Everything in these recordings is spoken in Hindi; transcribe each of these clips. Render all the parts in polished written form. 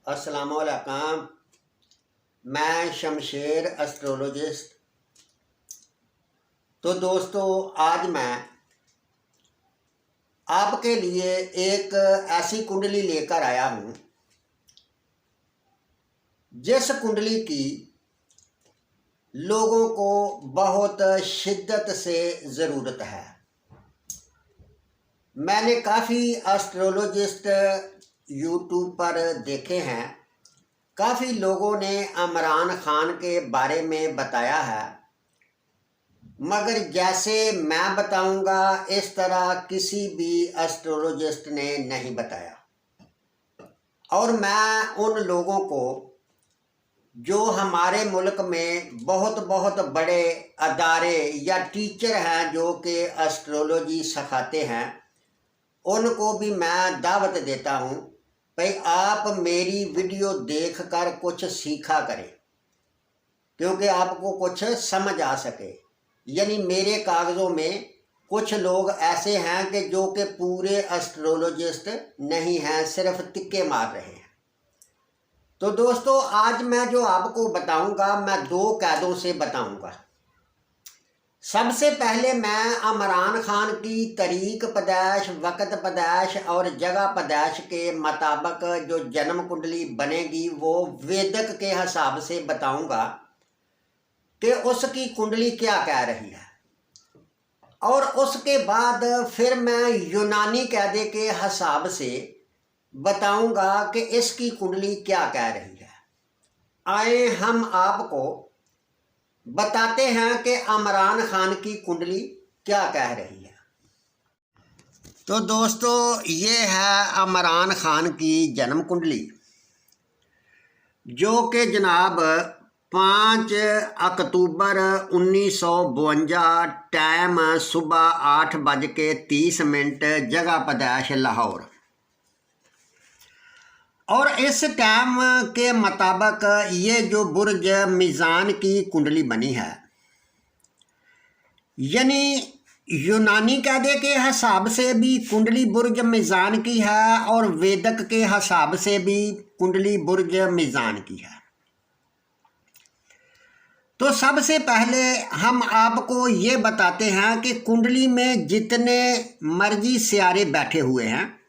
अस्सलाम वालेकुम। मैं शमशेर एस्ट्रोलॉजिस्ट। तो दोस्तों, आज मैं आपके लिए एक ऐसी कुंडली लेकर आया हूँ जिस कुंडली की लोगों को बहुत शिद्दत से ज़रूरत है। मैंने काफ़ी एस्ट्रोलॉजिस्ट यूट्यूब पर देखे हैं, काफ़ी लोगों ने इमरान खान के बारे में बताया है, मगर जैसे मैं बताऊंगा इस तरह किसी भी एस्ट्रोलॉजिस्ट ने नहीं बताया। और मैं उन लोगों को जो हमारे मुल्क में बहुत बहुत बड़े अदारे या टीचर हैं जो कि एस्ट्रोलॉजी सिखाते हैं, उनको भी मैं दावत देता हूँ भाई आप मेरी वीडियो देखकर कुछ सीखा करें, क्योंकि आपको कुछ समझ आ सके। यानी मेरे कागज़ों में कुछ लोग ऐसे हैं कि जो कि पूरे एस्ट्रोलॉजिस्ट नहीं हैं, सिर्फ तिक्के मार रहे हैं। तो दोस्तों, आज मैं जो आपको बताऊंगा मैं दो कायदों से बताऊंगा। सबसे पहले मैं इमरान खान की तारीख पैदाइश, वक़्त पैदाइश और जगह पैदाइश के मुताबिक जो जन्म कुंडली बनेगी वो वेदक के हिसाब से बताऊंगा कि उसकी कुंडली क्या कह रही है। और उसके बाद फिर मैं यूनानी कायदे के हिसाब से बताऊंगा कि इसकी कुंडली क्या कह रही है। आए हम आपको बताते हैं कि इमरान खान की कुंडली क्या कह रही है। तो दोस्तों, ये है इमरान खान की जन्म कुंडली, जो कि जनाब 5 अक्टूबर 1952, टाइम सुबह 8:30, जगह पैदाइश लाहौर। और इस टाइम के मुताबिक ये जो बुर्ज मीज़ान की कुंडली बनी है, यानी यूनानी कायदे के हिसाब से भी कुंडली बुर्ज मीज़ान की है और वेदक के हिसाब से भी कुंडली बुर्ज मीज़ान की है। तो सबसे पहले हम आपको ये बताते हैं कि कुंडली में जितने मर्जी सियारे बैठे हुए हैं,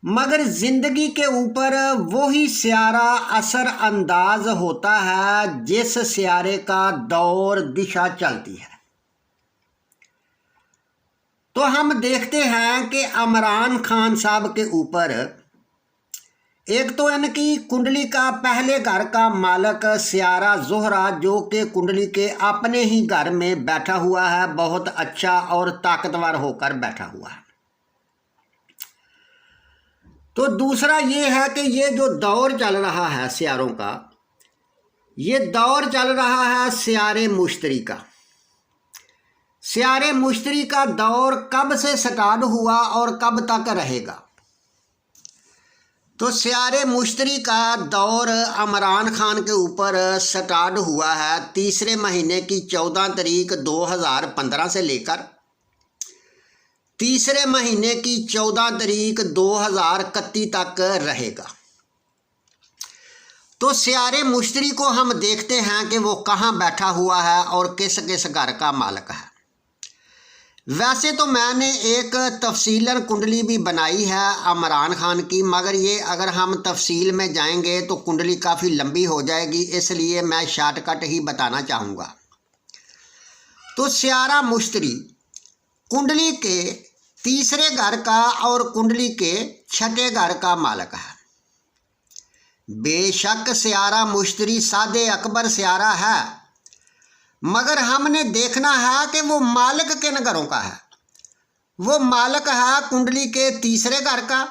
मगर ज़िंदगी के ऊपर वही सियारा असर अंदाज होता है जिस सियारे का दौर दिशा चलती है। तो हम देखते हैं कि इमरान खान साहब के ऊपर एक तो इनकी कुंडली का पहले घर का मालक सियारा ज़ोहरा, जो कि कुंडली के अपने ही घर में बैठा हुआ है, बहुत अच्छा और ताकतवर होकर बैठा हुआ है। तो दूसरा ये है कि ये जो दौर चल रहा है सियारों का, ये दौर चल रहा है सियारे मुश्तरी का। सियारे मुश्तरी का दौर कब से स्टार्ट हुआ और कब तक रहेगा? तो सियारे मुश्तरी का दौर इमरान खान के ऊपर स्टार्ट हुआ है तीसरे महीने की 14 तारीख 2015 से लेकर तीसरे महीने की 14 तारीख 2031 तक रहेगा। तो सियारे मुश्तरी को हम देखते हैं कि वो कहाँ बैठा हुआ है और किस किस घर का मालिक है। वैसे तो मैंने एक तफसीलन कुंडली भी बनाई है इमरान खान की, मगर ये अगर हम तफसील में जाएंगे तो कुंडली काफ़ी लंबी हो जाएगी, इसलिए मैं शॉर्टकट ही बताना चाहूँगा। तो सियारा मुश्तरी कुंडली के तीसरे घर का और कुंडली के छठे घर का मालिक है। बेशक सियारा मुश्तरी सादे अकबर सियारा है, मगर हमने देखना है कि वो मालिक किन घरों का है। वो मालिक है कुंडली के तीसरे घर का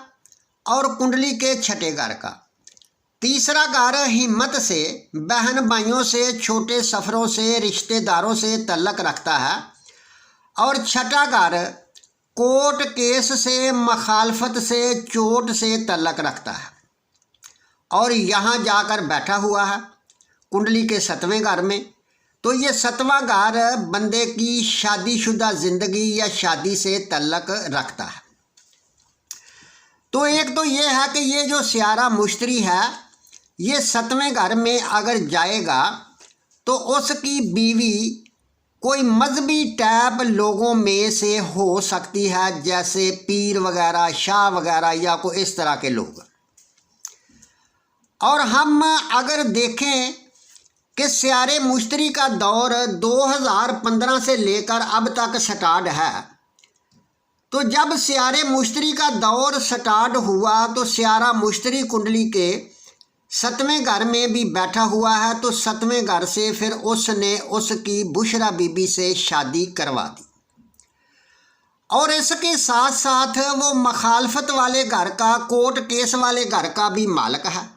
और कुंडली के छठे घर का। तीसरा घर हिम्मत से, बहन भाइयों से, छोटे सफ़रों से, रिश्तेदारों से तल्लक रखता है। और छठा घर कोर्ट केस से, मखालफत से, चोट से तल्लक रखता है और यहाँ जाकर बैठा हुआ है कुंडली के 7वें घर में। तो ये 7वां घर बंदे की शादीशुदा ज़िंदगी या शादी से तल्लक रखता है। तो तो एक तो ये है कि ये जो स्यारा मुश्तरी है ये 7वें घर में अगर जाएगा तो उसकी बीवी कोई मजहबी टाइप लोगों में से हो सकती है, जैसे पीर वगैरह, शाह वगैरह, या कोई इस तरह के लोग। और हम अगर देखें कि स्यारे मुश्तरी का दौर 2015 से लेकर अब तक स्टार्ट है, तो जब स्यारे मुश्तरी का दौर स्टार्ट हुआ तो स्यारा मुश्तरी कुंडली के 7वें घर में भी बैठा हुआ है। तो 7वें घर से फिर उसने उसकी बुशरा बीबी से शादी करवा दी, और इसके साथ साथ वो मखालफत वाले घर का, कोर्ट केस वाले घर का भी मालिक है।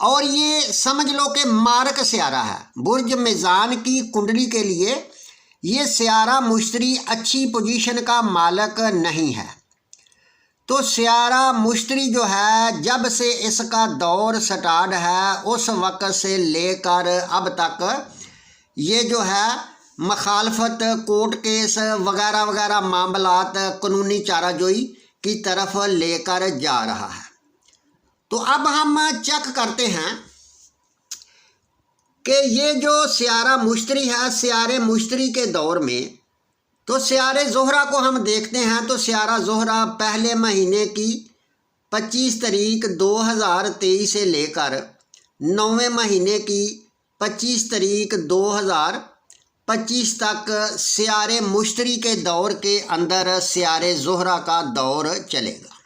और ये समझ लो कि मारक स्यारा है। बुर्ज मिजान की कुंडली के लिए ये स्यारा मुश्तरी अच्छी पोजीशन का मालिक नहीं है। तो स्यारा मुश्तरी जो है, जब से इसका दौर स्टार्ट है उस वक्त से लेकर अब तक ये जो है मखालफत, कोर्ट केस वगैरह वगैरह मामलात, कानूनी चाराजोई की तरफ लेकर जा रहा है। तो अब हम चेक करते हैं कि ये जो स्यारा मुश्तरी है, स्यारे मुश्तरी के दौर में, तो स्यारे ज़ोहरा को हम देखते हैं। तो स्यारा ज़ोहरा पहले महीने की 25 तारीख 2023 से लेकर 9वें महीने की 25 तारीख 2025 तक स्यारे मुश्तरी के दौर के अंदर स्यारे ज़ोहरा का दौर चलेगा।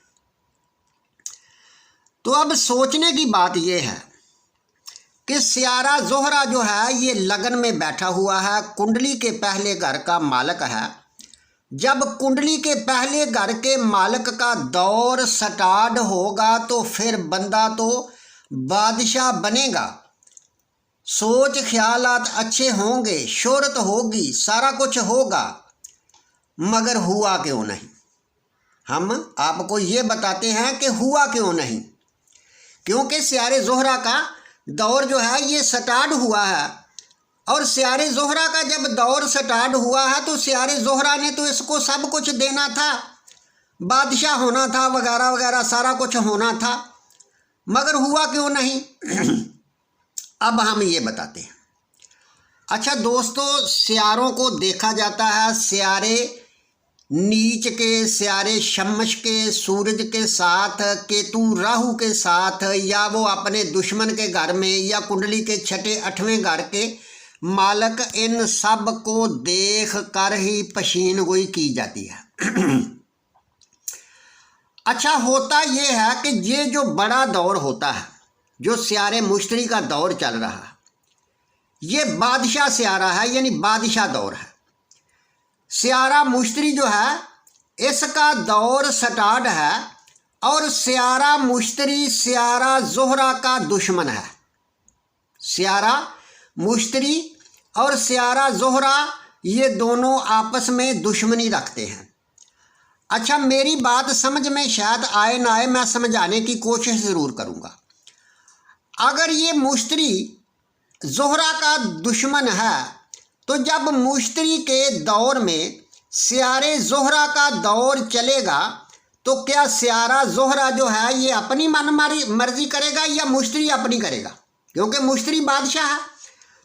तो अब सोचने की बात यह है कि स्यारा ज़ोहरा जो है ये लगन में बैठा हुआ है, कुंडली के पहले घर का मालिक है। जब कुंडली के पहले घर के मालिक का दौर स्टार्ट होगा तो फिर बंदा तो बादशाह बनेगा, सोच ख्यालात अच्छे होंगे, शोहरत होगी, सारा कुछ होगा, मगर हुआ क्यों नहीं? हम आपको ये बताते हैं कि हुआ क्यों नहीं। क्योंकि स्यारे ज़ोहरा का दौर जो है ये स्टार्ट हुआ है, और स्यारे ज़ोहरा का जब दौर स्टार्ट हुआ है तो स्यारे ज़ोहरा ने तो इसको सब कुछ देना था, बादशाह होना था, वगैरह वगैरह सारा कुछ होना था, मगर हुआ क्यों नहीं? अब हम ये बताते हैं। अच्छा दोस्तों, स्यारों को देखा जाता है स्यारे नीच के, स्यारे शमश के, सूरज के साथ, केतु राहु के साथ, या वो अपने दुश्मन के घर में, या कुंडली के 6, 8वें घर के मालक, इन सब को देख कर ही पशीन गोई की जाती है। अच्छा, होता ये है कि ये जो बड़ा दौर होता है, जो स्यारे मुश्तरी का दौर चल रहा है, ये बादशाह स्यारा है, यानी बादशाह दौर है। स्यारा मुश्तरी जो है इसका दौर स्टार्ट है, और स्यारा मुश्तरी स्यारा ज़ोहरा का दुश्मन है। स्यारा मुश्तरी और स्यारा ज़ोहरा ये दोनों आपस में दुश्मनी रखते हैं। अच्छा, मेरी बात समझ में शायद आए ना आए, मैं समझाने की कोशिश ज़रूर करूँगा। अगर ये मुश्तरी ज़ोहरा का दुश्मन है, तो जब मुश्तरी के दौर में स्यारे ज़ोहरा का दौर चलेगा तो क्या स्यारा ज़ोहरा जो है ये अपनी मर्जी करेगा या मुश्तरी अपनी करेगा? क्योंकि मुश्तरी बादशाह है,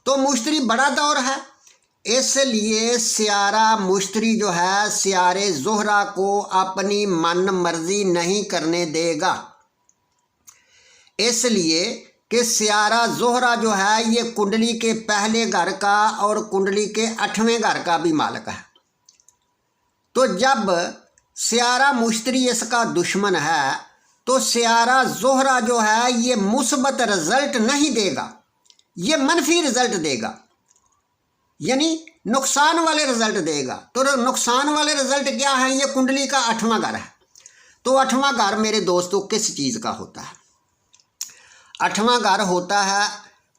तो मुश्तरी बड़ा दौर है, इसलिए स्यारा मुश्तरी जो है स्यारे ज़ोहरा को अपनी मन मर्जी नहीं करने देगा। इसलिए कि स्यारा ज़ोहरा जो है ये कुंडली के पहले घर का और कुंडली के 8वें घर का भी मालिक है। तो जब स्यारा मुश्तरी इसका दुश्मन है तो स्यारा ज़ोहरा जो है ये मुस्बत रिज़ल्ट नहीं देगा, ये मनफी रिज़ल्ट देगा, यानी नुकसान वाले रिज़ल्ट देगा। तो नुकसान वाले रिज़ल्ट क्या है? ये कुंडली का 8वां घर है। तो 8वां घर मेरे दोस्तों किस चीज़ का होता है? 8वां घर होता है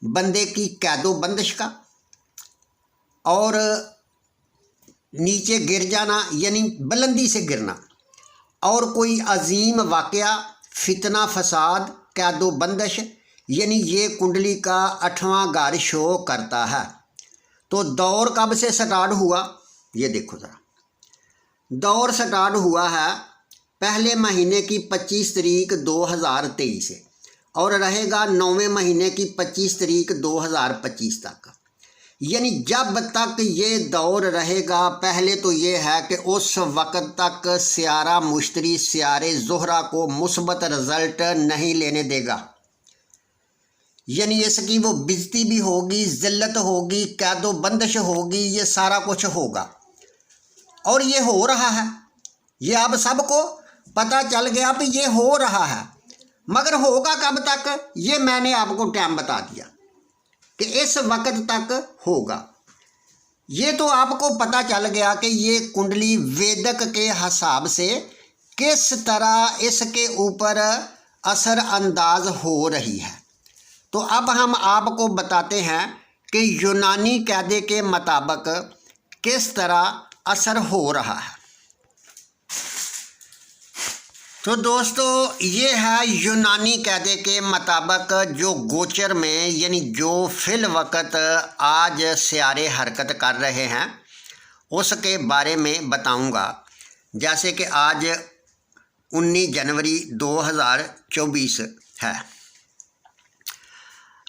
बंदे की कैदो बंदिश का, और नीचे गिर जाना यानी बुलंदी से गिरना, और कोई अजीम वाक़या, फितना, फसाद, कैदो बंदिश, यानी ये कुंडली का 8वां घर शो करता है। तो दौर कब से स्टार्ट हुआ? ये देखो ज़रा, दौर स्टार्ट हुआ है पहले महीने की 25 तारीख 2023 से और रहेगा 9वें महीने की 25 तारीख 2025 तक। यानी जब तक ये दौर रहेगा, पहले तो ये है कि उस वक्त तक सियारा मुश्तरी सियारे ज़ुहरा को मुस्बत रिज़ल्ट नहीं लेने देगा। यानी इसकी वो बेइज्जती भी होगी, ज़िल्लत होगी, कैदो बंदिश होगी, ये सारा कुछ होगा और ये हो रहा है। ये अब सबको पता चल गया कि ये हो रहा है, मगर होगा कब तक ये मैंने आपको टाइम बता दिया कि इस वक्त तक होगा। ये तो आपको पता चल गया कि ये कुंडली वेदक के हिसाब से किस तरह इसके ऊपर असर अंदाज हो रही है। तो अब हम आपको बताते हैं कि यूनानी कायदे के मुताबिक किस तरह असर हो रहा है। तो दोस्तों ये है यूनानी कायदे के मुताबिक जो गोचर में यानी जो फिल वक्त आज सियारे हरकत कर रहे हैं उसके बारे में बताऊंगा। जैसे कि आज 19 जनवरी 2024 है।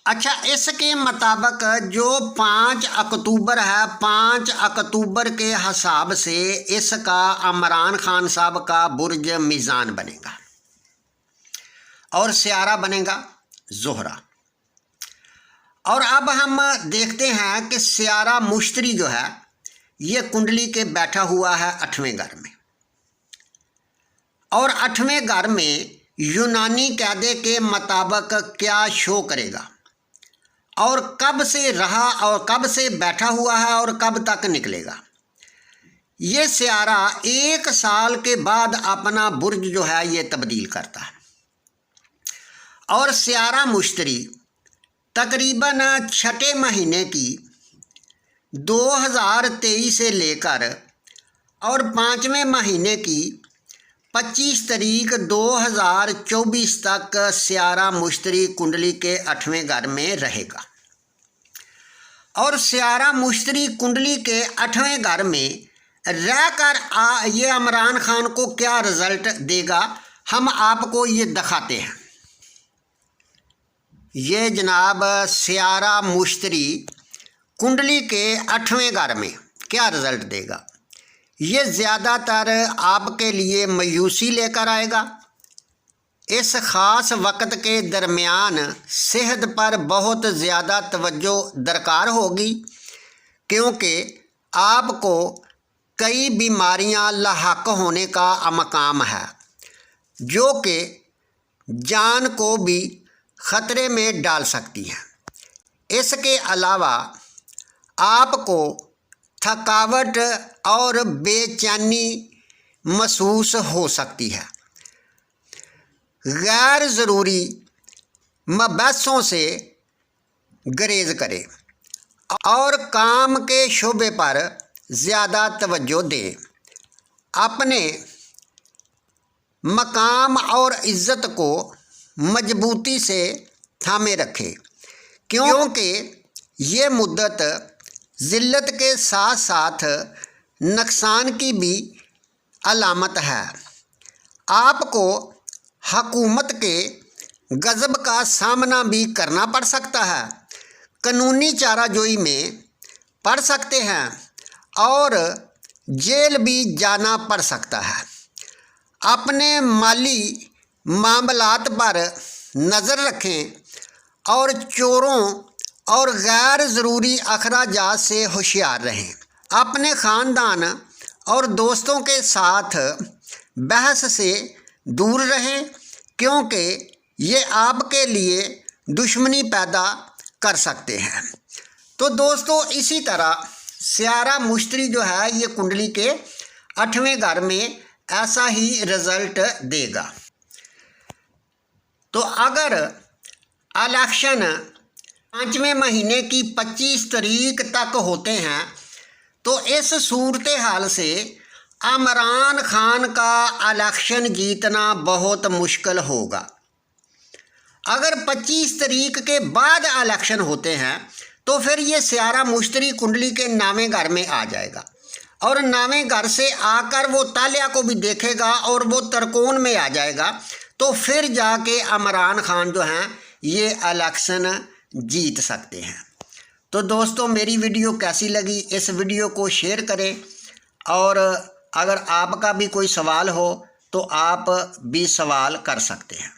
अच्छा, इसके मुताबिक जो 5 अक्टूबर है, 5 अक्टूबर के हिसाब से इसका इमरान खान साहब का बुर्ज मीज़ान बनेगा और सियारा बनेगा ज़ुहरा। और अब हम देखते हैं कि सियारा मुश्तरी जो है ये कुंडली के बैठा हुआ है 8वें घर में, और 8वें घर में यूनानी कायदे के मुताबिक क्या शो करेगा और कब से रहा और कब से बैठा हुआ है और कब तक निकलेगा। ये सियारा 1 साल के बाद अपना बुर्ज जो है ये तब्दील करता है और सियारा मुश्तरी तकरीबन 6ठे महीने की 2023 से लेकर और 5वें महीने की 25 तारीख 2024 तक सियारा मुश्तरी कुंडली के 8वें घर में रहेगा। और सियारा मुश्तरी कुंडली के 8वें घर में रहकर ये इमरान खान को क्या रिज़ल्ट देगा हम आपको ये दिखाते हैं। ये जनाब सियारा मुश्तरी कुंडली के 8वें घर में क्या रिज़ल्ट देगा। ये ज़्यादातर आपके लिए मायूसी लेकर आएगा। इस ख़ास वक्त के दरमियान सेहत पर बहुत ज़्यादा तवज्जो दरकार होगी, क्योंकि आपको कई बीमारियां लाहक होने का अमकाम है जो कि जान को भी ख़तरे में डाल सकती हैं। इसके अलावा आपको थकावट और बेचैनी महसूस हो सकती है। गैर ज़रूरी मबहसों से गुरेज करें और काम के शोबे पर ज़्यादा तवज्जो दें। अपने मकाम और इज़्ज़त को मजबूती से थामे रखें, क्योंकि ये मुद्दत ज़िल्लत के साथ साथ नुकसान की भी अलामत है। आपको हकूमत के गज़ब का सामना भी करना पड़ सकता है, कानूनी चाराजोई में पड़ सकते हैं और जेल भी जाना पड़ सकता है। अपने माली मामलात पर नज़र रखें और चोरों और गैर ज़रूरी अखराजात से होशियार रहें। अपने ख़ानदान और दोस्तों के साथ बहस से दूर रहें, क्योंकि ये आपके लिए दुश्मनी पैदा कर सकते हैं। तो दोस्तों इसी तरह सियारा मुश्तरी जो है ये कुंडली के 8वें घर में ऐसा ही रिज़ल्ट देगा। तो अगर इलेक्शन 5वें महीने की 25 तारीख तक होते हैं तो इस सूरत हाल से इमरान खान का इलेक्शन जीतना बहुत मुश्किल होगा। अगर 25 तारीख के बाद इलेक्शन होते हैं तो फिर ये सियारा मुश्तरी कुंडली के 9वें घर में आ जाएगा और नावे घर से आकर वो तालिया को भी देखेगा और वो तरकोन में आ जाएगा, तो फिर जाके इमरान खान जो हैं ये इलेक्शन जीत सकते हैं। तो दोस्तों, मेरी वीडियो कैसी लगी, इस वीडियो को शेयर करें, और अगर आपका भी कोई सवाल हो तो आप भी सवाल कर सकते हैं।